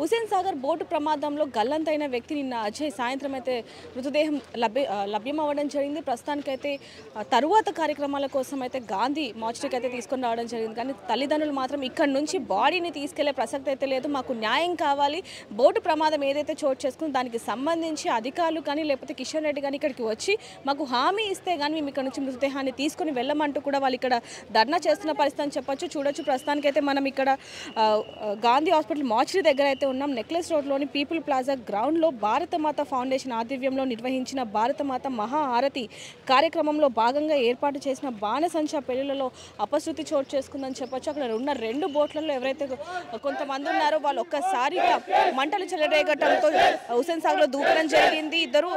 Hussain Sagar boat ప్రమాదంలో గల్లంతైన వ్యక్తి నిన్న అజయ్ సాయంత్రం అయితే మృతదేహం లభ్యం అవ్వడం జరిగింది. ప్రస్తుతానికైతే తరువాత కార్యక్రమాల కోసం అయితే గాంధీ మార్చురీకి అయితే తీసుకొని రావడం జరిగింది. కానీ తల్లిదండ్రులు మాత్రం ఇక్కడ నుంచి బాడీని తీసుకెళ్లే ప్రసక్తి అయితే లేదు. మాకు న్యాయం కావాలి, బోటు ప్రమాదం ఏదైతే చోటు చేసుకుందో దానికి సంబంధించి అధికారులు కానీ లేకపోతే కిషన్ రెడ్డి కానీ ఇక్కడికి వచ్చి మాకు హామీ ఇస్తే కానీ మేము ఇక్కడ నుంచి మృతదేహాన్ని తీసుకొని వెళ్ళమంటూ కూడా వాళ్ళు ఇక్కడ ధర్నా చేస్తున్న పరిస్థితి అని చెప్పొచ్చు. చూడొచ్చు ప్రస్తుతానికైతే మనం ఇక్కడ గాంధీ హాస్పిటల్ మార్చురీ దగ్గర అయితే ఉన్నాం. నెక్లెస్ రోడ్లోని పీపుల్ ప్లాజా గ్రౌండ్లో భారతమాత ఫౌండేషన్ ఆధ్వర్యంలో నిర్వహించిన భారతమాత మహా ఆరతి కార్యక్రమంలో భాగంగా ఏర్పాటు చేసిన బాణసంచా పెళ్లిలలో అపశృతి చోటు చేసుకుందని చెప్పొచ్చు. అక్కడ ఉన్న 2 బోట్లలో ఎవరైతే కొంతమంది ఉన్నారో వాళ్ళు ఒక్కసారిగా మంటలు చెలరేగటంతో హుసేన్ సాగర్లో దూకడం జరిగింది. ఇద్దరు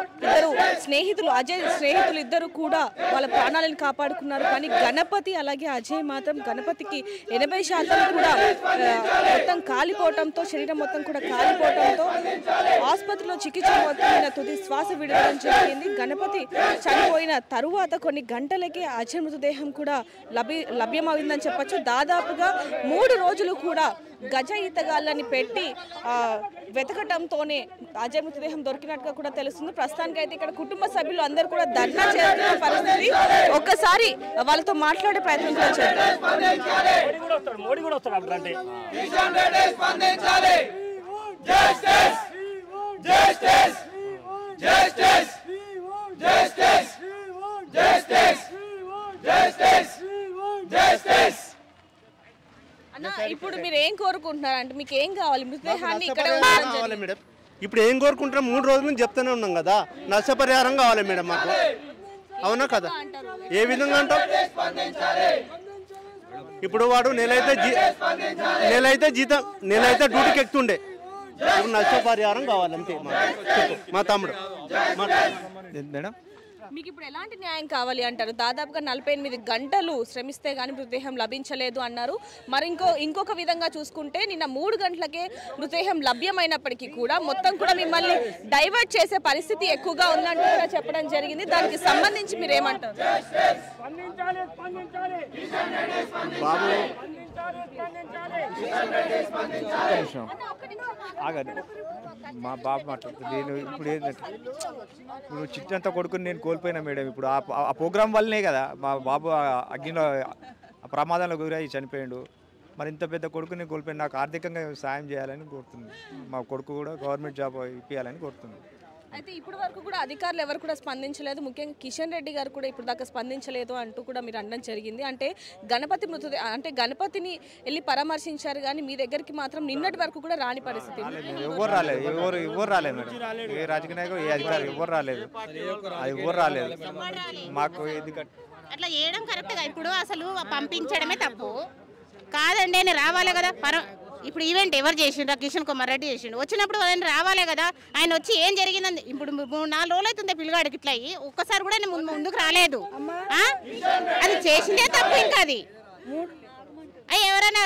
స్నేహితులు, అజయ్ స్నేహితులు ఇద్దరు కూడా వాళ్ళ ప్రాణాలను కాపాడుకున్నారు. కానీ గణపతి అలాగే అజయ్ మాత్రం గణపతికి 80% కూడా మొత్తం కాలిపోవడంతో, శరీరం మొత్తం కూడా కాలిపోవడంతో ఆసుపత్రిలో చికిత్స పొందిన తుది శ్వాస విడవడం జరిగింది. గణపతి చనిపోయిన తరువాత కొన్ని గంటలకే అజయ్ మృతదేహం కూడా లభ్యమైందని చెప్పొచ్చు. దాదాపుగా 3 రోజులు కూడా గజ ఈతగాళ్ళని పెట్టి వెతకటంతోనే అజయ్ మృతదేహం దొరికినట్టుగా కూడా తెలుస్తుంది. ప్రస్తుతానికి అయితే ఇక్కడ కుటుంబ సభ్యులు అందరూ కూడా ధర్నా చేస్తున్న పరిస్థితి. ఒక్కసారి వాళ్ళతో మాట్లాడే ప్రయత్నం కూడా చేద్దాం. ఇప్పుడు మీరు ఏం కోరుకుంటున్నారు అంటే మీకు ఏం కావాలి? మృతదేహాన్ని ఇక్కడ కావాలి మేడం. ఇప్పుడు ఏం కోరుకుంటున్నాం? 3 రోజుల నుంచి చెప్తూనే ఉన్నాం కదా, నష్టపరిహారం కావాలి మేడం మాకు. అవునా కదా? ఏ విధంగా అంటాం? ఇప్పుడు వాడు నెలైతే డ్యూటీకి ఎక్కుతుండే, ఇప్పుడు నష్టపరిహారం కావాలి అంతే. మా తమ్ముడు మేడం మీకు ఇప్పుడు ఎలాంటి న్యాయం కావాలి అంటారు? దాదాపుగా 48 గంటలు శ్రమిస్తే గానీ మృతదేహం లభించలేదు అన్నారు. మరి ఇంకొక విధంగా చూసుకుంటే నిన్న 3 గంటలకే మృతదేహం లభ్యమైనప్పటికీ కూడా మొత్తం కూడా మిమ్మల్ని డైవర్ట్ చేసే పరిస్థితి ఎక్కువగా ఉందంటూ కూడా చెప్పడం జరిగింది. దానికి సంబంధించి మీరు ఏమంటారు? మా బాబు మాట్లాడుతుంది. నేను ఇప్పుడు ఏంటంటే ఇప్పుడు చిట్టంతా కొడుకుని నేను కోల్పోయినా మేడం. ఇప్పుడు ఆ ప్రోగ్రాం వల్లనే కదా మా బాబు అగ్నిలో ప్రమాదంలో గురై చనిపోయాడు. మరి ఇంత పెద్ద కొడుకుని కోల్పోయిన నాకు ఆర్థికంగా సాయం చేయాలని కోరుతుంది. మా కొడుకు కూడా గవర్నమెంట్ జాబ్ ఇప్పించాలని కోరుతుంది. అయితే ఇప్పటి వరకు కూడా అధికారులు ఎవరు కూడా స్పందించలేదు. ముఖ్యంగా కిషన్ రెడ్డి గారు కూడా ఇప్పుడు దాకా స్పందించలేదు అంటూ కూడా మీరు అనడం జరిగింది. అంటే గణపతిని వెళ్ళి పరామర్శించారు కానీ మీ దగ్గరికి మాత్రం నిన్నటి వరకు కూడా రాని పరిస్థితి. ఎవరు రాలేదు మేడం. ఏ రాజకీయ నాయకులు, ఏ అధికారులు ఎవరు రాలేదు. మాకు అట్లా చేయడం కరెక్ట్గా ఇప్పుడు అసలు పంపించడమే తప్పు కాదండి. నేను రావాలి కదా. ఇప్పుడు ఈవెంట్ ఎవరు చేసిండ్రు? కిషన్ కుమార్ రెడ్డి చేసిండు. వచ్చినప్పుడు ఆయన రావాలే కదా. ఆయన వచ్చి ఏం జరిగిందని ఇప్పుడు 3-4 రోజులు అవుతుంది పిల్లగాడికి ఇట్లా అయ్యి ఒక్కసారి కూడా ముందుకు రాలేదు. అది చేసిందే తప్పు. ఇంకా అది ఎవరైనా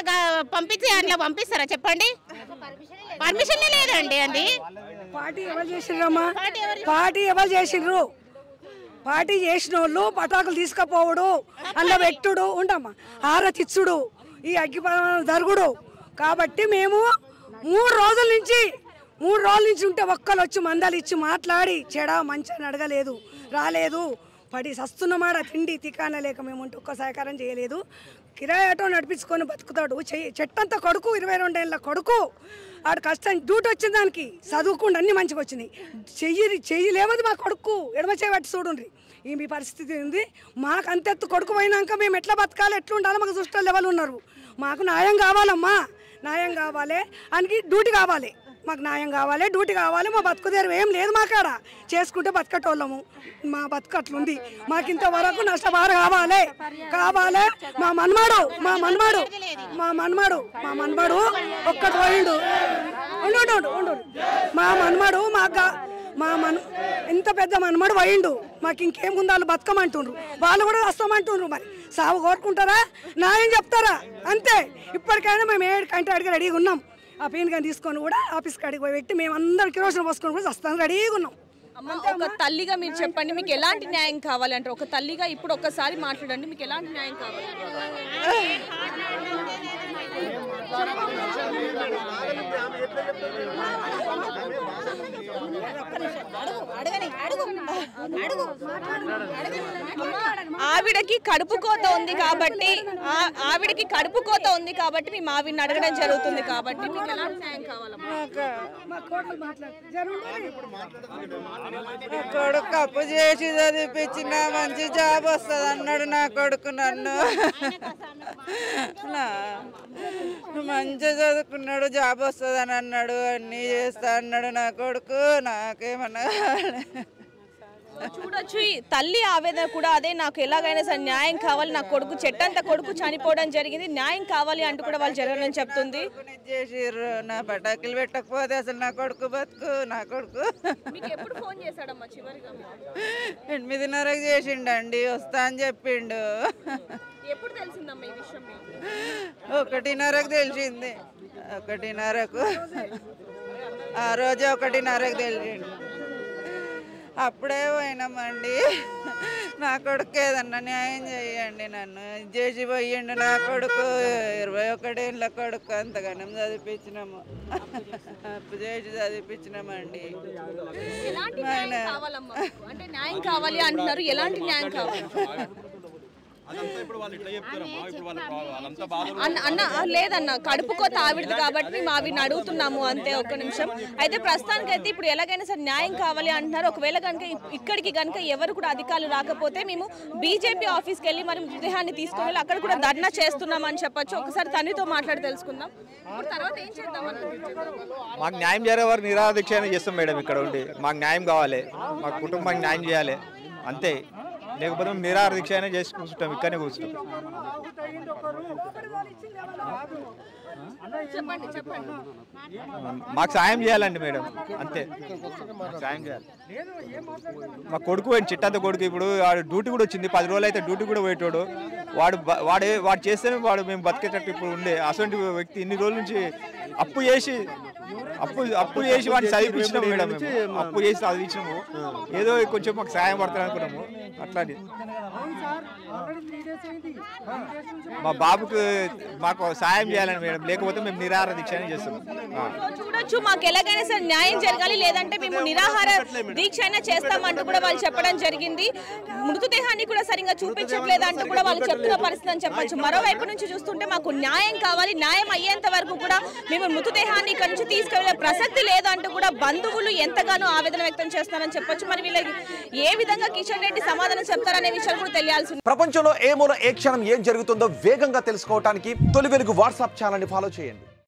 పంపించి అట్లా పంపిస్తారా చెప్పండి? పర్మిషన్ లేదండి. అది పార్టీ ఎవరు చేసిండ్రమ్మా? పార్టీ ఎవరు చేసిండ్రు? పార్టీ చేసిన వాళ్ళు పటాకులు తీసుకుపోవడు, అల్ల పెట్టుడు, ఉండమ్మా హారతిచ్చుడు, ఈ అగ్గి జరుగుడు. కాబట్టి మేము 3 రోజుల నుంచి ఉంటే ఒక్కరు వచ్చి మందలు ఇచ్చి మాట్లాడి చెడా మంచిగా అడగలేదు, రాలేదు. పడి సస్తున్నమాట తిండి తికాన లేక మేము ఉంటే ఒక్క సహకారం చేయలేదు. కిరాయి ఆటో నడిపించుకొని బతుకుతాడు. చెట్టంతా కొడుకు, 22 ఏళ్ళ కొడుకు. ఆడు కష్టం డ్యూటీ వచ్చిన దానికి చదువుకుండా అన్ని మంచిగా వచ్చినాయి. చెయ్యి లేవదు మా కొడుకు, ఎడమ చేయి పట్టి చూడండి. ఈ మీ పరిస్థితి ఉంది. మాకు అంతెత్తు కొడుకు పోయినాక మేము ఎట్లా బతకాలి, ఎట్లా ఉండాలో మాకు చూసిన లెవెల్ ఉన్నారు. మాకు న్యాయం కావాలమ్మా, న్యాయం కావాలి. ఆయనకి డ్యూటీ కావాలి, మాకు న్యాయం కావాలి, డ్యూటీ కావాలి. మా బతుకు తెరువు ఏం లేదు మాకాడ. చేసుకుంటే బతకటోళ్ళము. మా బతుకు అట్లుంది. మాకు ఇంతవరకు నష్టపరిహారం కావాలి. మా మన్మడు ఒక్కటి పోయిండు. ఉండు ఇంత పెద్ద మనమడు పోయిండు. మాకు ఇంకేం ముందు వాళ్ళు బతకమంటుండ్రు, వాళ్ళు కూడా వస్తామంటుండ్రు. మరి సాగు కోరుకుంటారా, న్యాయం చెప్తారా? అంతే. ఇప్పటికైనా మేము 7 గంటల అడిగి రెడీగా ఉన్నాం. ఆ పెయిన్ కానీ తీసుకొని కూడా ఆఫీస్ కాడికి పోయి పెట్టి మేము అందరం కిరోసిన్ పోసుకొని కూడా వస్తాం, రెడీగా ఉన్నాం. ఒక తల్లిగా మీరు చెప్పండి, మీకు ఎలాంటి న్యాయం కావాలంటే? ఒక తల్లిగా ఇప్పుడు ఒక్కసారి మాట్లాడండి, మీకు ఎలాంటి న్యాయం కావాలి? ఆవిడకి కడుపు కోత ఉంది కాబట్టి మేము ఆవిడని అడగడం జరుగుతుంది కాబట్టి మీకు ఎలాంటి న్యాయం కావాలమ్మా? కొడుకు అప్పు చేసి చదివిపించిన మంచి జాబ్ వస్తుంది అన్నాడు నా కొడుకు. నన్ను మంచిగా చదువుకున్నాడు, జాబ్ వస్తుందని అన్నాడు, అన్నీ చేస్తా అన్నాడు నా కొడుకు. నాకేమన్నా చూడొచ్చు ఈ తల్లి ఆవేదన కూడా అదే, నాకు ఎలాగైనా సరే న్యాయం కావాలి, నా కొడుకు చెట్టంత కొడుకు చనిపోవడం జరిగింది, న్యాయం కావాలి అంటూ కూడా వాళ్ళు జరగని చెప్తుంది. చేసిర్రు, నా పటాకులు పెట్టకపోతే అసలు నా కొడుకు బతుకు. నా కొడుకు మీకు ఎప్పుడు ఫోన్ చేశాడమ్మా చివరిగా? 8:30కి చేసిండండి, వస్తా అని చెప్పిండు. ఎప్పుడు తెలిసిందమ్మా ఈ విషయం? 1:30కి తెలిసింది. 1:30కు ఆ రోజు 1:30కి తెలిసిండు. అప్పుడే పోయినామండి. నా కొడుకు ఏదన్నా న్యాయం చేయండి, నన్ను చేసి పోయిండు నా కొడుకు. 21 ఏళ్ళ కొడుకు, అంతగానం చదివించినాము, అప్పు చేసి చదివించినామండి. అంటే న్యాయం కావాలి అంటున్నారు, ఎలాంటి న్యాయం కావాలి అన్న? లేదన్న, కడుపు కోత ఆవిడది కాబట్టి మేము ఆవిడని అడుగుతున్నాము అంతే. ఒక్క నిమిషం. అయితే ప్రస్తుతానికి అయితే ఇప్పుడు ఎలాగైనా సరే న్యాయం కావాలి అంటున్నారు. ఒకవేళ కనుక ఇక్కడికి కనుక ఎవరు కూడా అధికారులు రాకపోతే మేము బీజేపీ ఆఫీస్కి వెళ్ళి మరి మృతదేహాన్ని తీసుకుని వెళ్ళి అక్కడ కూడా ధర్నా చేస్తున్నామని చెప్పొచ్చు. ఒకసారి తండ్రితో మాట్లాడి తెలుసుకుందాం. తర్వాత ఏం చేద్దాం? మాకు న్యాయం జరిగే వారు నిరాహార దీక్ష చేస్తాం మేడం. ఇక్కడ ఉండి మాకు న్యాయం కావాలి, మా కుటుంబానికి న్యాయం చేయాలి అంతే. లేకపోతే మేము నిరాహార దీక్ష అయినా చేసి కూర్చుంటాం, ఇక్కడనే కూర్చుంటాం. మాకు సాయం చేయాలండి మేడం, అంతే. మాకు సాయం చేయాలి. మా కొడుకు చిట్టంత కొడుకు ఇప్పుడు వాడు డ్యూటీ కూడా వచ్చింది, 10 రోజులు అయితే డ్యూటీ కూడా పోయేటోడు. వాడు చేస్తేనే మేము బతికేటట్టు ఇప్పుడు ఉండే. అటువంటి వ్యక్తి ఇన్ని రోజుల నుంచి అప్పు చేసి వాడిని చదివించినాము మేడం. అప్పు చేసి చదివించినాము, ఏదో కొంచెం మాకు సాయం పడతారు అనుకున్నాము. అట్లాంటి మా బాబుకు మాకు సాయం చేయాలని మేడం, లేకపోతే మేము నిరాహార దీక్ష చేస్తాం. చూడొచ్చు, మాకు ఎలాగైనా సరే న్యాయం జరగాలి, లేదంటే మేము నిరాహార దీక్ష అయినా చేస్తామంటూ కూడా వాళ్ళు చెప్పడం జరిగింది. మృతదేహాన్ని కూడా సరిగ్గా చూపించట్లేదు అంటూ కూడా వాళ్ళు చెప్తున్న పరిస్థితి అని చెప్పొచ్చు. మరోవైపు నుంచి చూస్తుంటే మాకు న్యాయం కావాలి, న్యాయం అయ్యేంత వరకు కూడా మేము మృతదేహాన్ని ఇక్కడ నుంచి తీసుకెళ్లే ప్రసక్తి లేదంటూ కూడా బంధువులు ఎంతగానో ఆవేదన వ్యక్తం చేస్తున్నారని చెప్పొచ్చు. మరి వీళ్ళకి ఏ విధంగా కిషన్ రెడ్డి సమాధానం చెప్తారనే విషయాలు కూడా తెలియాల్సి. ప్రపంచంలో ఏ మూల ఏ క్షణం ఏం జరుగుతుందో వేగంగా తెలుసుకోవడానికి తొలి వెలుగు వాట్సాప్ ఛానల్ని ఫాలో చేయండి.